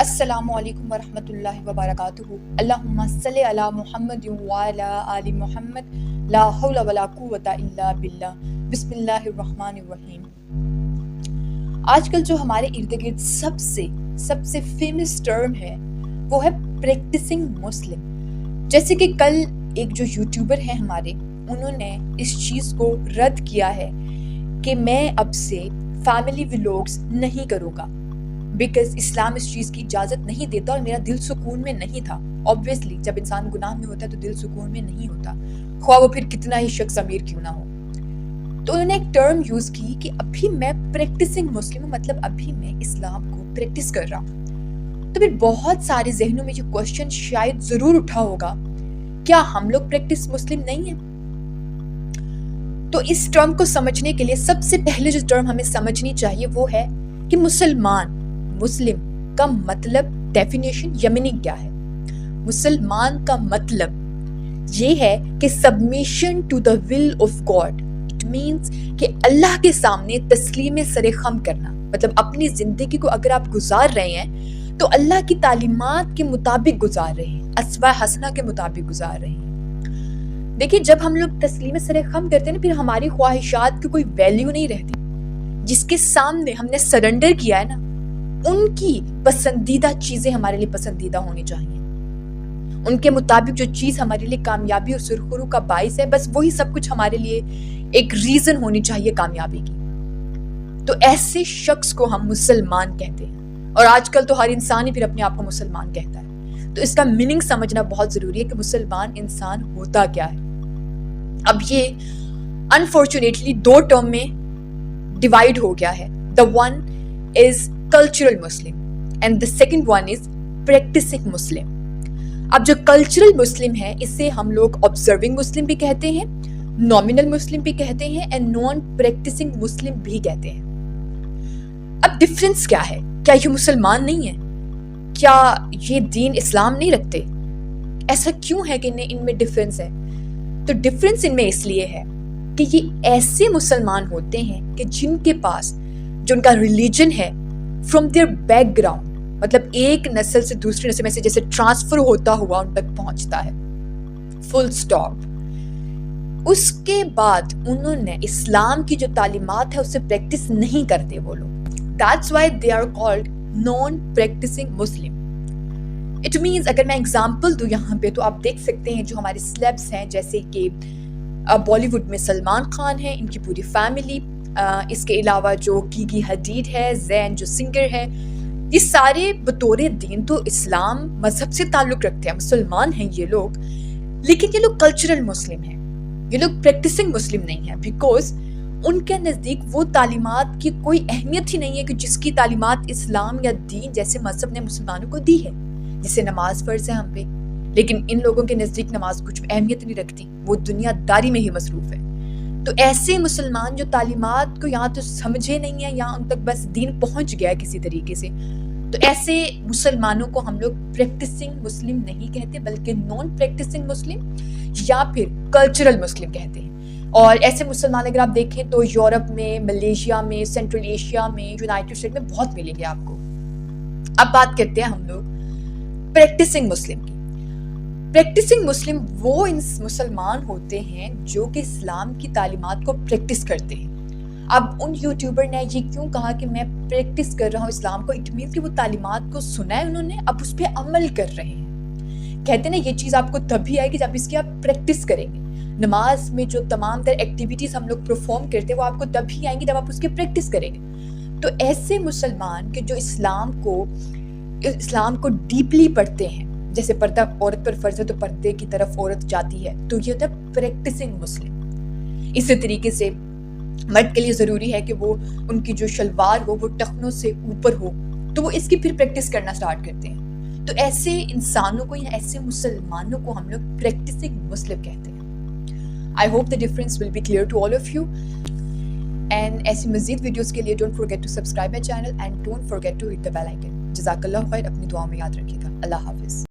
السلام علیکم ورحمۃ اللہ وبرکاتہ۔ اللہم صلی علی محمد وعلی آل محمد، لا حول ولا قوۃ الا باللہ، بسم اللہ الرحمن الرحیم۔ آج کل جو ہمارے ارد گرد سب سے فیمس ٹرم ہے وہ ہے پریکٹسنگ مسلم۔ جیسے کہ کل ایک جو یوٹیوبر ہیں ہمارے، انہوں نے اس چیز کو رد کیا ہے کہ میں اب سے فیملی ولاگز نہیں کروں گا بیکاز اسلام اس چیز کی اجازت نہیں دیتا اور میرا دل سکون میں نہیں تھا۔ اوبویسلی جب انسان گناہ میں ہوتا ہے تو دل سکون میں نہیں ہوتا، خواہ وہ پھر کتنا ہی شخص امیر کیوں نہ ہو۔ تو انہوں نے ایک ٹرم یوز کی کہ ابھی میں پریکٹسنگ مسلم ہوں، مطلب ابھی میں اسلام کو پریکٹس کر رہا ہوں۔ تو پھر بہت سارے ذہنوں میں یہ کوشچن شاید ضرور اٹھا ہوگا، کیا ہم لوگ پریکٹس مسلم نہیں ہیں؟ تو اس ٹرم کو سمجھنے کے لیے سب سے پہلے جو ٹرم ہمیں سمجھنی چاہیے وہ ہے کہ مسلم کا مطلب ڈیفینیشن یا میننگ کیا ہے۔ مسلمان کا مطلب یہ ہے کہ submission to the will of God. It means کہ اللہ کے سامنے تسلیم سر خم کرنا، مطلب اپنی زندگی کو اگر آپ گزار رہے ہیں تو اللہ کی تعلیمات کے مطابق گزار رہے ہیں، اسوہ حسنہ کے مطابق گزار رہے ہیں۔ دیکھیے جب ہم لوگ تسلیم سر خم کرتے ہیں نا، پھر ہماری خواہشات کی کوئی ویلیو نہیں رہتی۔ جس کے سامنے ہم نے سرنڈر کیا ہے نا، ان کی پسندیدہ چیزیں ہمارے لیے پسندیدہ ہونی چاہیے، ان کے مطابق جو چیز ہمارے لیے کامیابی اور سرخرو کا باعث ہے، بس وہی سب کچھ ہمارے لیے ایک ریزن ہونی چاہیے کامیابی کی۔ تو ایسے شخص کو ہم مسلمان کہتے ہیں، اور آج کل تو ہر انسان ہی پھر اپنے آپ کو مسلمان کہتا ہے۔ تو اس کا میننگ سمجھنا بہت ضروری ہے کہ مسلمان انسان ہوتا کیا ہے۔ اب یہ انفارچونیٹلی دو ٹرم میں ڈیوائڈ ہو گیا ہے۔ The one is cultural Muslim and the second one is practising Muslim. اب جو کلچرل مسلم ہے اسے ہم لوگ آبزرونگ مسلم بھی کہتے ہیں، نامنل مسلم بھی کہتے ہیں، اینڈ نان پریکٹسنگ مسلم بھی کہتے ہیں۔ اب ڈفرنس کیا ہے؟ کیا یہ مسلمان نہیں ہے؟ کیا یہ دین اسلام نہیں رکھتے؟ ایسا کیوں ہے کہ ان میں ڈفرنس ہے؟ تو ڈفرنس ان میں اس لیے ہے کہ یہ ایسے مسلمان ہوتے ہیں کہ جن کے پاس جو ان کا ریلیجن ہے فرام دیئر بیک گراؤنڈ، مطلب ایک نسل سے دوسری نسل میں سے جیسے ٹرانسفر ہوتا ہوا ان تک پہنچتا ہے، فل سٹاپ۔ اس کے بعد انہوں نے اسلام کی جو تعلیمات ہے اسے پریکٹس نہیں کرتے وہ لوگ۔ That's why they are called non practising Muslim. It means اگر میں ایگزامپل دوں یہاں پہ تو آپ دیکھ سکتے ہیں جو ہمارے سلیبس ہیں، جیسے کہ بالی ووڈ میں سلمان خان ہیں، ان کی پوری فیملی، اس کے علاوہ جو گیگی حدید ہے، زین جو سنگر ہے، یہ سارے بطور دین تو اسلام مذہب سے تعلق رکھتے ہیں، مسلمان ہیں یہ لوگ، لیکن یہ لوگ کلچرل مسلم ہیں، یہ لوگ پریکٹسنگ مسلم نہیں ہیں، بیکاز ان کے نزدیک وہ تعلیمات کی کوئی اہمیت ہی نہیں ہے کہ جس کی تعلیمات اسلام یا دین جیسے مذہب نے مسلمانوں کو دی ہے، جسے نماز فرض ہے ہم پہ، لیکن ان لوگوں کے نزدیک نماز کچھ اہمیت نہیں رکھتی، وہ دنیا داری میں ہی مصروف ہے۔ تو ایسے مسلمان جو تعلیمات کو یہاں تو سمجھے نہیں ہیں، یہاں ان تک بس دین پہنچ گیا ہے کسی طریقے سے، تو ایسے مسلمانوں کو ہم لوگ پریکٹسنگ مسلم نہیں کہتے بلکہ نان پریکٹسنگ مسلم یا پھر کلچرل مسلم کہتے ہیں۔ اور ایسے مسلمان اگر آپ دیکھیں تو یورپ میں، ملیشیا میں، سینٹرل ایشیا میں، یونائٹڈ اسٹیٹ میں بہت ملیں گے آپ کو۔ اب بات کرتے ہیں ہم لوگ پریکٹسنگ مسلم کی۔ پریکٹسنگ مسلم وہ مسلمان ہوتے ہیں جو کہ اسلام کی تعلیمات کو پریکٹس کرتے ہیں۔ اب ان یوٹیوبر نے یہ کیوں کہا کہ میں پریکٹس کر رہا ہوں اسلام کو؟ اٹ مینس کہ وہ تعلیمات کو سنا ہے انہوں نے، اب اس پہ عمل کر رہے ہیں۔ کہتے ہیں نا یہ چیز آپ کو تب بھی آئے گی جب اس کی آپ پریکٹس کریں گے۔ نماز میں جو تمام تر ایکٹیویٹیز ہم لوگ پرفارم کرتے ہیں وہ آپ کو تب ہی آئیں گی جب آپ اس کی پریکٹس کریں گے۔ تو ایسے مسلمان کہ جو اسلام کو ڈیپلی پڑھتے ہیں، جیسے پردہ عورت پر فرض ہے تو پردے کی طرف عورت جاتی ہے، تو یہ ہوتا ہے پریکٹسنگ مسلم۔ اسی طریقے سے مرد کے لیے ضروری ہے کہ وہ ان کی جو شلوار ہو وہ ٹخنوں سے اوپر ہو، تو وہ اس کی پھر پریکٹس کرنا سٹارٹ کرتے ہیں۔ تو ایسے انسانوں کو یا ایسے مسلمانوں کو ہم لوگ پریکٹسنگ مسلم کہتے ہیں۔ I hope the difference will be clear to all of you. And ایسی مزید ویڈیوز کے لیے don't forget to subscribe my channel and don't forget to hit the bell icon. جزاک اللہ خیر، اپنی دعاؤں میں یاد رکھیے گا۔ اللہ حافظ۔